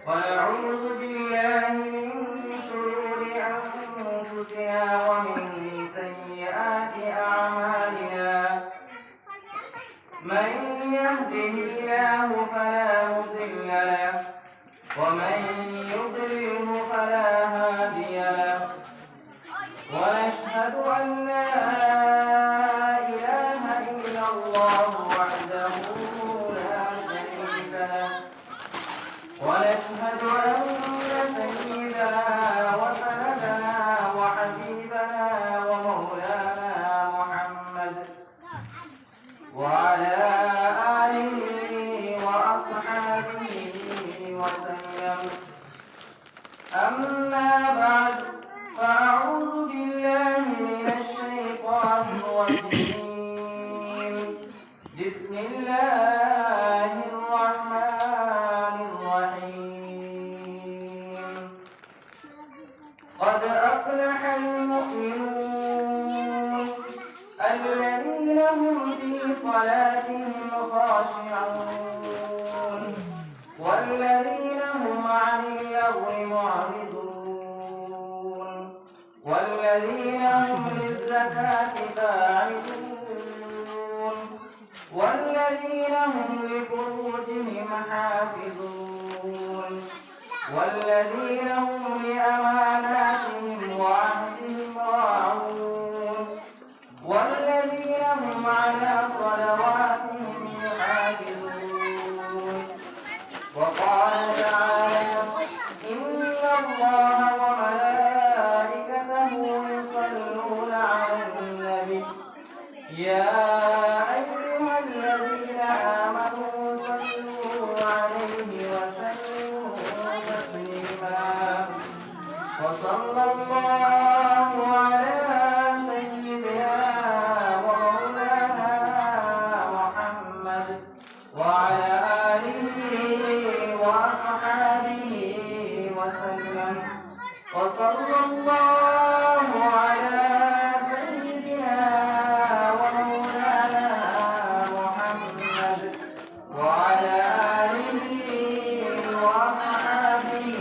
ونعوذ بالله من شرور أنفسنا ومن سيئات أعمالنا من يهده الله فلا مضل له ومن يضلله فلا هادي له ونشهد أن لا إله إلا الله وحده لا شريك له ونشهد أن سيدنا وسندنا وحبيبنا ومولانا محمد وعلى آله وأصحابه وسلم أما بعد فأعوذ بالله من الشيطان الرجيم بسم الله الرحمن الرحيم قد أفلح المؤمنون الذين هم في صلاتهم خاشعون والذين هم عن اللغو معرضون والذين هم للزكاة فاعلون والذين هم لفروجهم حافظون والذين هم لأماناتهم وعهدهم راعون والذين هم على صلواتهم يحافظون وقال تعالى إن الله وملائكته يصلون على النبي يا أيها الذين آمنوا صلوا عليه وسلموا تسليما وصلى الله على سيدنا ومولانا محمد وعلى آله وأصحابه وسلم وصلى الله على سيدنا ومولانا محمد وعلى آله وأصحابه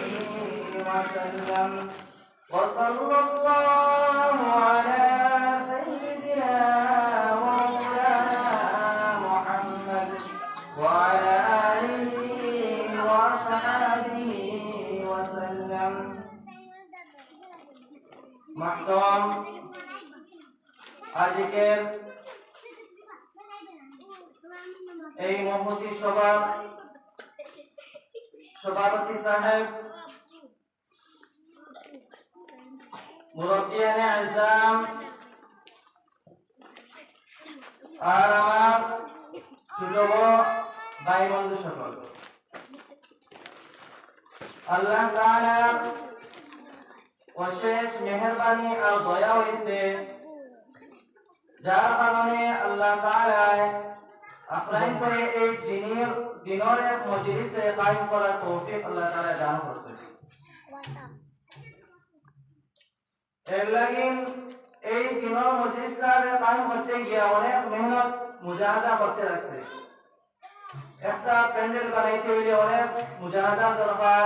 وسلم وصلى الله على سيدنا ومولانا محمد وعلى آله وأصحابه وسلم محترم আজকের এই মহতি সভার সভাপতি সাহেব মুরব্বিয়ানে আজম আর আমার ছোট বড় ভাই বন্ধু সকল আল্লাহ তাআলা অশেষ মেহেরবানি আর দয়া হয়েছে যার কারণে আল্লাহ তাআলা আপনার করে এই দিনের এক মজলিসে কায়েম করার তৌফিক আল্লাহ তাআলা দান করেছে এর লাগি এই দিনের মজলিসটা কায়েম করতে গিয়ে অনেক মেহনত মুজাহাদা করতে লাগছে একটা প্যান্ডেল বানাইতে হইলে অনেক মুজাহাদা দরকার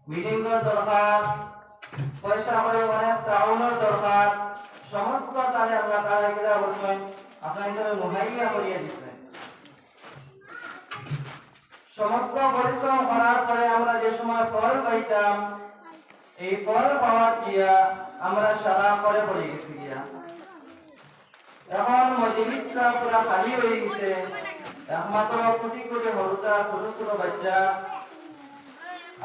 মিটিং দরকার পয়সা করে অনেক তাউনের দরকার সমস্ত তারে আল্লাহ তাআলা কিরা বলছেন আপনার হিসেবে মুহাইয়া করিয়ে দিচ্ছেন সমস্ত পরিশ্রম করার পরে আমরা যে সময় ফল পাইতাম এই ফল পাওয়ার গিয়া আমরা সারা করে পড়ে গেছি গিয়া এখন মজলিসটা পুরা খালি হয়ে গেছে একমাত্র কোটি কোটি হরুতা ছোট ছোট বাচ্চা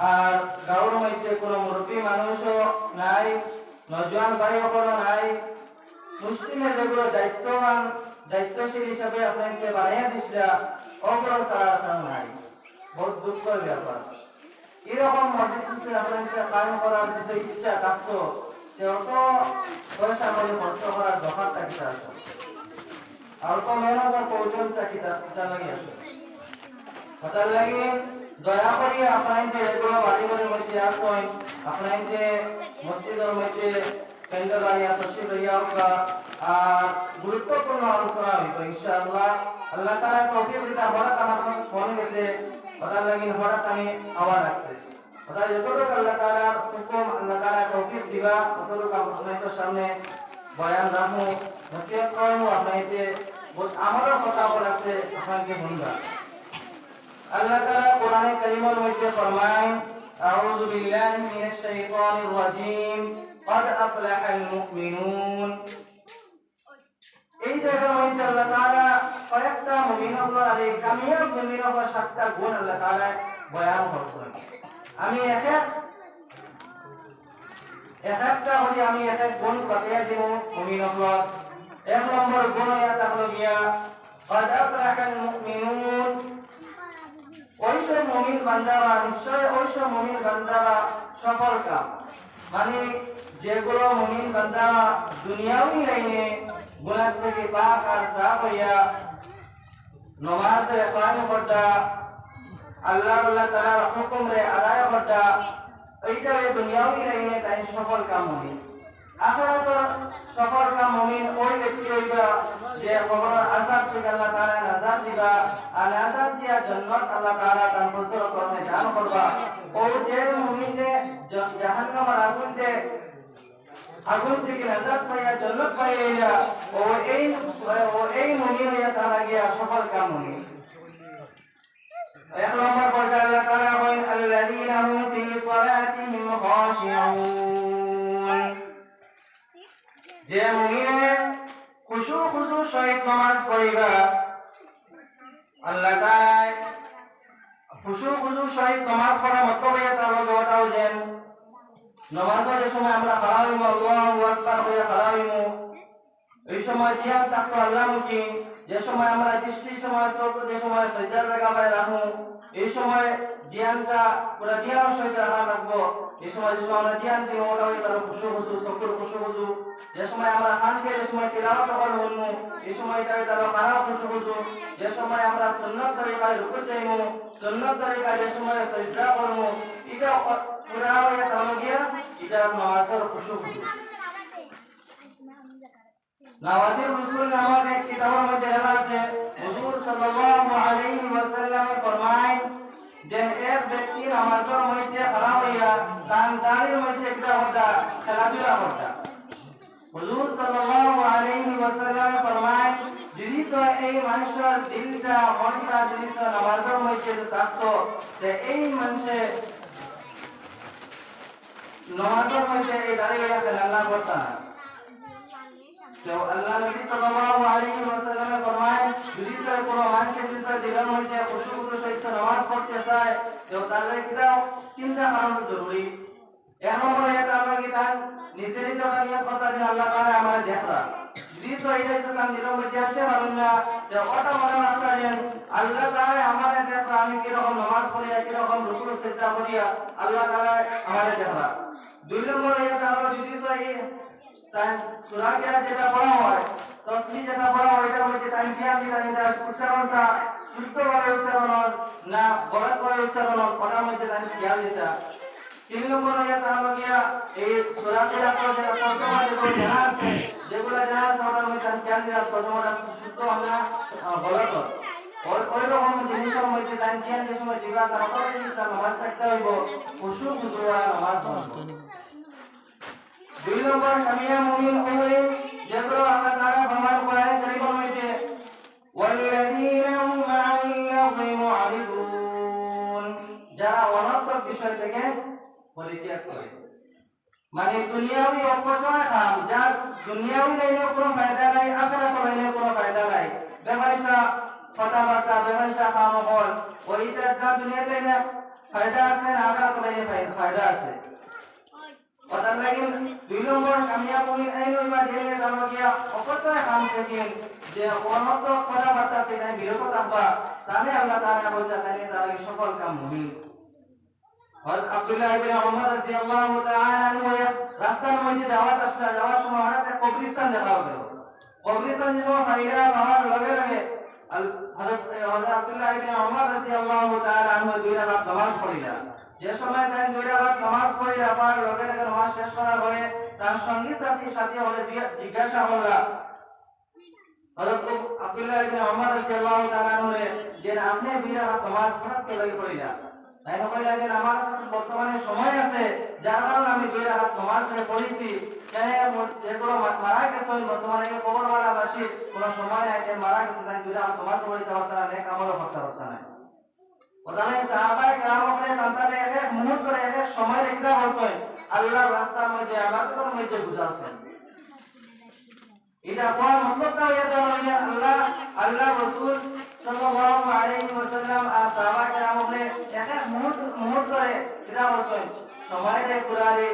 আর গাঁওর মধ্যে কোনো মুরব্বী মানুষও নাই নজওয়ান ভাই সকল নাই মুসলিমের যেগুলো দায়িত্বশীল হিসাবে আপনাকে বানিয়ে দিচ্ছিলা অগ্রসর নাই বহুত দুঃখের ব্যাপার এরকম মসজিদ আপনাকে কায়েম করার যে ইচ্ছা থাকতো সে অত পয়সা করে কষ্ট করার দরকারটা কি আসে অল্প মেহনত প্রয়োজনটা কি তার লাগে আসে তার লাগে দয়া করি আপনাকে এগুলো বাড়িঘরের মধ্যে আসেন আপনাকে মসজিদের মধ্যে কেন্দ্র বাড়িয়া তশরিফ লইয়া আর গুরুত্বপূর্ণ আলোচনা হইব ইনশাআল্লাহ আল্লাহ তাআলা তৌফিক দিতা হঠাৎ আমার ফোন গেছে ওটার লাগি হঠাৎ আমি আওয়াজ আসছে ওটা যতটুকু আল্লাহ তাআলার হুকুম আল্লাহ তাআলা তৌফিক দিবা ততটুকু আপনাদের সামনে বয়ান রাখবো নসিহত করবো আপনাকে বহুত আমারও কথা বলাছে আপনাকে শুনবা আল্লাহ তাআলা কোরআনে কারীমের মধ্যে ফরমায় আউযু বিল্লাহি মিনাশ শাইতানির রাজীম قد أفلح المؤمنون এই জায়গার মধ্যে আল্লাহ তাআলা কয়েকটা মুমিনদের আরে কামিয়াব মুমিনদের সাতটা গুণ আল্লাহ তাআলা বয়ান করেছেন আমি একটা হলি আমি এক গুণ বাতিয়ে দিব মুমিনদের এক নম্বর গুণ এটা হলো গিয়া قد أفلح المؤمنون ওইসব মুমিন বান্দারা নিশ্চয় ওইসব মুমিন বান্দারা সফল কাম মানে যেগুলো মুমিন বান্দারা দুনিয়াবি লাইনে গুনাহ থেকে পাক আর সাফ হইয়া নামাজে কায়েম করতা আল্লাহ তাআলার হুকুম রে আদায় করতা এইটা দুনিয়াবি লাইনে তাই সফল কাম মুমিন আখিরাত সফল কাম মুমিন ওই ব্যক্তি হইবা যে কবরের আযাব থেকে আল্লাহ তাআলা নাজাত দিবা আর নাজাত দিয়া জান্নাত আল্লাহ তাআলা তার ফসল কর্মে দান করবা ও যে মুমিন যে জাহান্নামের আগুন থেকে নাজাত পাইয়া জান্নাত পাইয়া ও এই মুমিন হইয়া তারা গিয়া সফল কাম মুমিন এক নম্বর পর্যায়ে আল্লাহ তাআলা বলেন আল্লাযীনা হুম ফি সালাতিহিম খাশিউন যে মুমিনে খুশু সহিত নামাজ পড়িবা আল্লাহ তাআলা খুশু সহিত নামাজ পড়া মতলব এটা হলো ওটাও যেন নামাজের সময় আমরা হারাইমু আল্লাহু আকবার হয়ে হারাইমু এই সময় ধ্যান থাকতো আল্লাহমুখী যে সময় আমরা দৃষ্টি সময় চোখ যে সময় সজদার জায়গা পায় রাখু এই সময় ধ্যানটা পুরো ধ্যানের সহিত রাখা লাগবো এই সময় যে সময় আমরা ধ্যান দিব ওটা হই তার খুশু চোখের খুশু যে সময় আমরা কানকে যে সময় তিলাওয়াত করব এই সময়টাই তার খারাপ খুশু যে সময় আমরা সুন্নাত তরিকায় রুকু যাইমু সুন্নাত তরিকায় যে সময় সজদা করব এটা পুরা হয়ে তাহলে গিয়া এটা নামাজের খুশু নওয়াজির রাসূল নামক এক কিতাবের মধ্যে লেখা আছে হুজুর সাল্লাল্লাহু আলাইহি ওয়াসাল্লাম ফরমায় যে এক ব্যক্তি নামাজের মধ্যে খারাপ হইয়া তার দাঁড়ির মধ্যে একটা হতা খেলাধুলা করতা হুজুর সাল্লাল্লাহু আলাইহি ওয়াসাল্লাম ফরমায় যদি এই মানুষের দিলটা মনটা যদি নামাজের মধ্যে থাকতো যে এই মানুষে নামাজের মধ্যে এই দাঁড়িয়ে খেলাধুলা করতা না তো আল্লাহ নবী সাল্লাল্লাহু আলাইহি ওয়াসাল্লাম ফরমায় যদি কোনো মানুষের বিষয়ে দিলের মধ্যে খুশু সহিত নামাজ পড়তে চায় তো তার একটা চিন্তা করা জরুরি এক নম্বরে এটা আমরা কি তার নিজের নিয়ত কথা যে আল্লাহ তাআলা আমাদের দেখরা যদি এটা তো কাম দিলের মধ্যে আসতে পারেন না যে ওটা মনে রাখা যে আল্লাহ তাআলা আমাদের দেখরা আমি কি রকম নামাজ পড়ি কি রকম রুকু সিজদা করি আল্লাহ তাআলা আমাদের দেখরা দুই নম্বরে এটা আমরা যদি তাই সূরা যেটা পড়া হয় তাসবিহ যেটা পড়া হয় এটা হচ্ছে টাইম ধ্যান যেটা উচ্চারণটা শুদ্ধভাবে উচ্চারণ না গলতভাবে উচ্চারণ ওটার মধ্যে তাই খেয়াল দিতে তিন নম্বরে এটা হলো গিয়া এই সূরা যেটা তর্জমা যেগুলো জানা আছে ওটার মধ্যে তাই খেয়াল দিতে তর্জমাটা শুদ্ধ না গলত ওই রকম জিনিসের মধ্যে তাই খেয়াল যে সময় দিবা তারপরে তার নামাজ থাকতে হইব খুশু নামাজ পড়তে দুই নম্বর কামিয়া মুমিন হই যেগুলো আল্লাহ তাআলা ফরমান কোরআনে কারীমের মধ্যে ওয়াল্লাযীনা হুম আনিল লাগহি মুআরিদুন যারা অনর্থক বিষয় থেকে পরিত্যাগ করে মানে দুনিয়াবি অপচয় কাম যার দুনিয়াবি লাইনে কোনো ফায়দা নাই আখিরাত লাইনে কোনো ফায়দা নাই ব্যবসা কথাবার্তা ব্যবসা কাম হল ওইটা দুনিয়া লাইনে ফায়দা আছে না আখিরাত লাইনে ফায়দা আছে ওটার লাগি দুই নম্বর কামিয়াব মুমিন এই হইবা যে জানো গিয়া অপরতরে কাম থেকে যে অনর্থ কথাবার্তা থেকে বিরত থাকবা তাহলে আল্লাহ তাআলা বলতে তাহলে তার সফল কাম মুমিন হযরত আব্দুল্লাহ ইবনে ওমর রাদিয়াল্লাহু তাআলা আনহু রাস্তার মধ্যে যাওয়ার সময় হঠাৎ এক কবরস্থান দেখা গেল কবরস্থান যখন ফাইরা বাবার লগে লগে হযরত আব্দুল্লাহ ইবনে ওমর রাদিয়াল্লাহু তাআলা আনহু দুই রাকাত নামাজ পড়িলেন যে সময় তাই দুই রাকাত নামাজ পড়ে আবার লগে লগে নামাজ শেষ করার পরে তার সঙ্গী সাথী হলে জিজ্ঞাসা করলা হযরত আব্দুল্লাহ ইবনে ওমর রাদিয়াল্লাহু তাআলা আনহু যে আপনি দুই রাকাত নামাজ পড়তে লাগি পড়িলা তাই নকল লাগে আমার কাছে বর্তমানে সময় আছে যার কারণে আমি দুই রাকাত নামাজ পড়েছি কেন যেগুলো মারা গেছে বর্তমানে কবরওয়ালা বাসী কোনো সময় আছে মারা গেছে তাই দুই রাকাত নামাজ পড়তে পারতা না নেক আমলও করতে পারতা না ওদানে সাহাবায়ে কেরাম ওখানে তান্তারে এক মুহূর্ত করে এক সময় রেখা বসেন আল্লাহর রাস্তার মধ্যে ইবাদতের মধ্যে গুজারছেন এটা কোন মতলবটা হয়ে গেল আল্লাহ রাসূল সাল্লাল্লাহু আলাইহি ওয়াসাল্লাম আর সাহাবায়ে কেরাম ওখানে এক মুহূর্ত করে এটা বসেন সময়রে পুরারে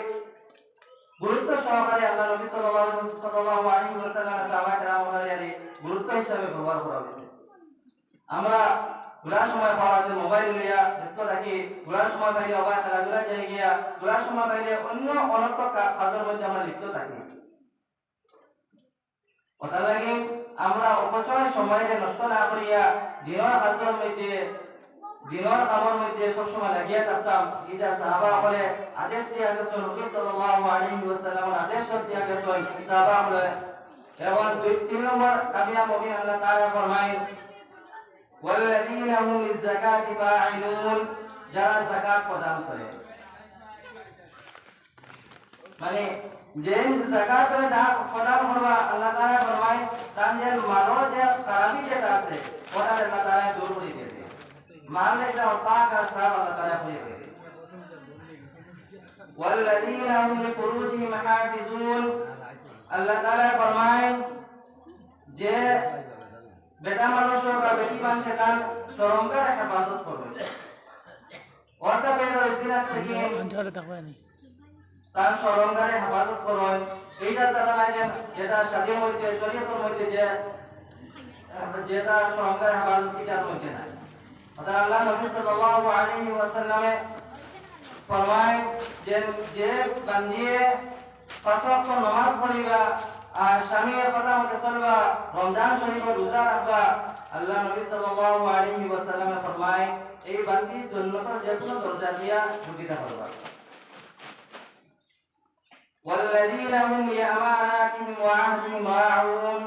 গুরুত্ব সহকারে আল্লাহ নবী সাল্লাল্লাহু আলাইহি ওয়াসাল্লাম সাহাবায়ে কেরাম ওখানে গুরুত্ব হিসাবে ব্যবহার করা হয়েছে আমরা ঘোরার সময় পাওয়া যায় মোবাইল নিয়ে ব্যস্ত থাকি ঘোরার সময় পাইলে আবার খেলাধুলা যাই গিয়া ঘোরার সময় পাইলে অন্য অনর্থক কাজের মধ্যে আমরা লিপ্ত থাকি ওটা লাগে আমরা অপচয় সময়কে নষ্ট না করিয়া দিনের কাজের মধ্যে দিনের কামের মধ্যে সবসময় লাগিয়া থাকতাম এটা সাহাবা বলে আদেশ দিয়া গেছেন রাসূল সাল্লাল্লাহু আলাইহি ওয়াসাল্লামের আদেশ দিয়া গেছেন সাহাবা বলে এবং 2-3 নম্বর কামিয়াব মুমিন আল্লাহ তাআলা ফরমায় والذين هم للزكاة فاعلون যারা যাকাত প্রদান করে মানে যে যাকাত প্রদান করবা আল্লাহ তাআলা ফরমায় তার যে মানব যে খারাপি যেটা আছে ওটা আল্লাহ তাআলা দূর করে দেবে মানলে যা পাক আছে আল্লাহ তাআলা করে দেবে والذين هم لفروجهم حافظون আল্লাহ তাআলা ফরমায় যে বেটা মানুষ বা বেটি মানুষ তার শরমগার হেফাজত করবে ওটা বের জিনা থেকে তার শরমগারে হেফাজত করবেন এইটা দ্বারা লাগে যেটা শাদীর মধ্যে শরীয়তের মধ্যে যে যেটা শরমগার হেফাজত কিটার মধ্যে নাই অর্থাৎ আল্লাহ নবী সাল্লাল্লাহু আলাইহি ওয়াসাল্লামে ফরমায় যে বান্দিয়ে পাঁচ ওয়াক্ত নামাজ পড়িবা আর স্বামীর কথা মতো চলবা রমজান শরীফ রোজা রাখবা আল্লাহ নবী সাল্লাল্লাহু আলাইহি ওয়াসাল্লামে ফরমায় এই বান্দি জান্নাতের যে কোনো দরজা দিয়া ঢুকিতে পারবা والذين هم لأماناتهم وعهدهم راعون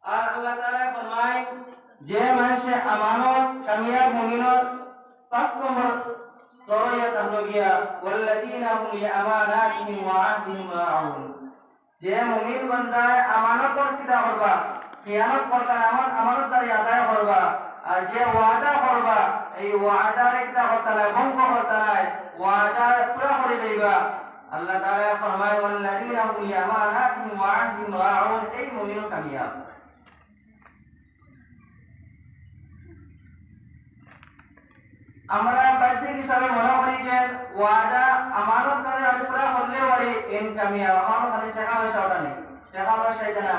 আর আল্লাহ তাআলা ফরমায় যে মানুষ আমানত কামিয়াব মুমিনের 5 নম্বর স্তরে তাহলো গিয়া والذين هم لأماناتهم وعهدهم راعون যে মুমিন বান্দায় আমানতর কিতা করবা কিয়ামত করতে আমানতদারি আদায় করবা আর যে ওয়াদা করবা এই ওয়াদার কিতা করতে নাই ভঙ্গ করতে নাই ওয়াদা পুরা করে দিবা আল্লাহ তাআলা ফরমায় ওয়াল্লাযীনা হুম লিআমানাতিহিম ওয়া আহদিহিম রাউন এই মুমিন কামিয়াব আমরা বাহ্যিক হিসাবে মনে করি যে ওয়াদা আমানত করে আমি পুরা করলে পারি ইনকামিয়াব আমানত আমি টাকা পয়সা ওটা নেই টাকা পয়সা এটা না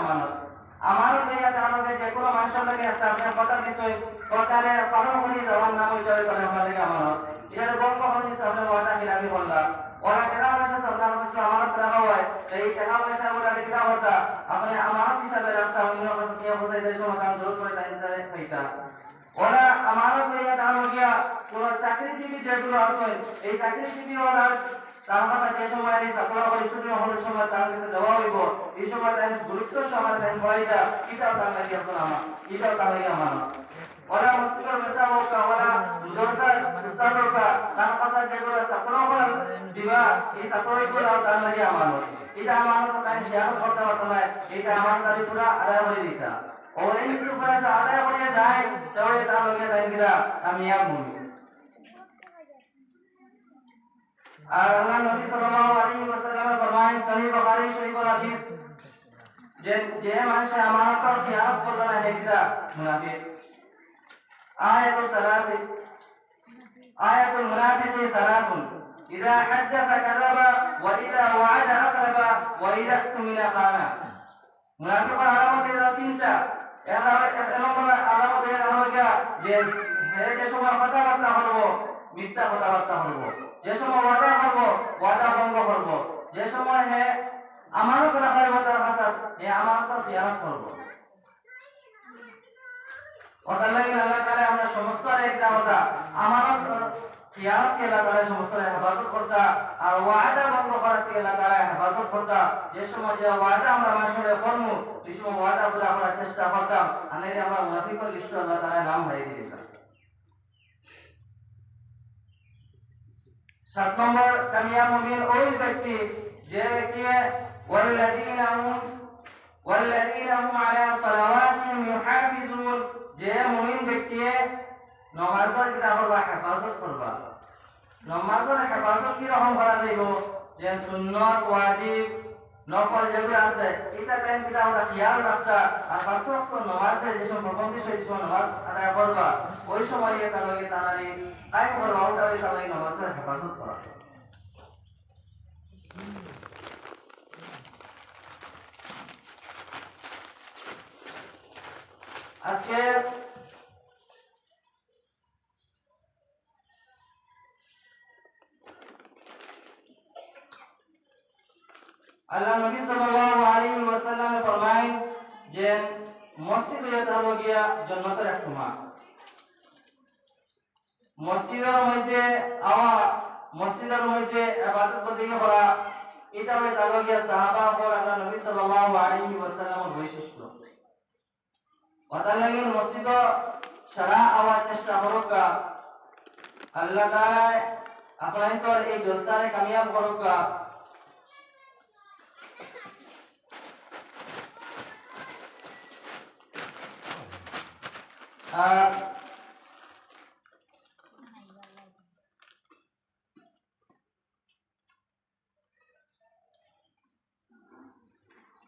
আমানত দিয়া তাহলে যে কোনো মানুষের লাগে একটা আপনার কথা বিষয় কথারে পালন করি দেওয়ার নাম হিসাবে করে আমাদেরকে আমানত এর বঙ্গ হচ্ছে সামনে ওয়াদা খিলাফি বললাম ওরা টাকা পয়সা সামনে আসছে আমানত রাখা হয় সেই টাকা পয়সা ওরা দিতে হতা আপনি আমানত হিসাবে রাখতে অন্য কথা দিয়ে বোঝাই দেয় সমাধান দূর করে তাই হইতা ওরা আমানত হইয়া তাহলে গিয়া কোন চাকরিজীবী যেগুলো আছে এই চাকরিজীবী ওরা তার কথা যে সময় এই চাকরি করে ছুটি হওয়ার সময় তার কাছে দেওয়া হইব এই সময় তাই গুরুত্ব সহকারে তাই পড়াইটা এটাও তার লাগে এখন আমার এটাও তার লাগে আমার ওরা মুসলিমের বেসা হোক ওরা জোরদার ইস্তার হোক তার কাছে যেগুলো চাকরি করে দিবা এই চাকরিগুলো তার লাগে আমার এটা আমার তাই জ্ঞান করতে পারতো না এটা আমার তারি পুরা আদায় করে দিতা और इस ऊपर से आदाय हो जाए तो ये ताल हो गया ताकि कामयाब होंगे और अल्लाह नबी सल्लल्लाहु अलैहि वसल्लम ने फरमाया सही बुखारी शरीफ और हदीस जे माशा अमानत और खियानत कर रहा है किदा मुनाफिक आयतुल मुनाफिक सलातुन इذا حدث كذب واذا وعد اخلف واذا اؤتمن خان मुनाफिक आलामत है तीनटा আলামত যে সময় কথাবার্তা করবো মিথ্যা কথাবার্তা করবো যে সময় ওয়াদা করবো ওয়াদা ভঙ্গ করবো যে সময় আমানত রাখা হইব তার কাছে আমানতের খিয়ানত করবো ওটার লাগি আল্লাহ তাআলা আমরা সমস্ত একটা কথা আমানত খিয়ানত কে আল্লাহ তাআলা সমস্ত হেফাজত করতা আর ওয়াদা ভঙ্গ করা কে আল্লাহ তাআলা হেফাজত করতা যে সময় যে ওয়াদা আমরা মাসরে করব এই সময় ওয়াদা পুরা করার চেষ্টা করতাম আনাইলে আমরা মুনাফিকের লিস্টে আল্লাহ তাআলা নাম হারিয়ে দিতাম 7 নম্বর কামিয়াব মুমিন ওই ব্যক্তি যে ব্যক্তি ওয়াল্লাযীনা হুম আলা সালাওয়াতিহিম ইউহাফিজুন, যে মুমিন ব্যক্তি নামাজের কিতাবের হেফাজত করবা। নামাজের হেফাজত কি রকম করা যাইব? যে সুন্নাত ওয়াজিব নফল যেগুলো আছে এটা টাইম কিটা আমরা খেয়াল রাখতা, আর পাঁচ ওয়াক্ত নামাজে যে সময় প্রবন্ধি সহিত নামাজ আদায় করবা ওই সময় তাহলে তাড়াতাড়ি টাইম করবা, ওটাই তাহলে নামাজের হেফাজত করা। আজকে আল্লাহ নবী সাল্লাল্লাহু আলাইহি ওয়াসাল্লাম ফরমায় যে মসজিদ হলো গিয়া জান্নাতের এক কুমা। মসজিদের মধ্যে ইবাদত বন্দেগী করা এটা হলো গিয়া সাহাবা ও আল্লাহ নবী সাল্লাল্লাহু আলাইহি ওয়াসাল্লামের বৈশিষ্ট্য। ওয়াতাল্লাহি মসজিদ সারা আওয়াজ চেষ্টা করুকা আল্লাহ তাআলা আপনার এই জলসারে কামিয়াব করুকা।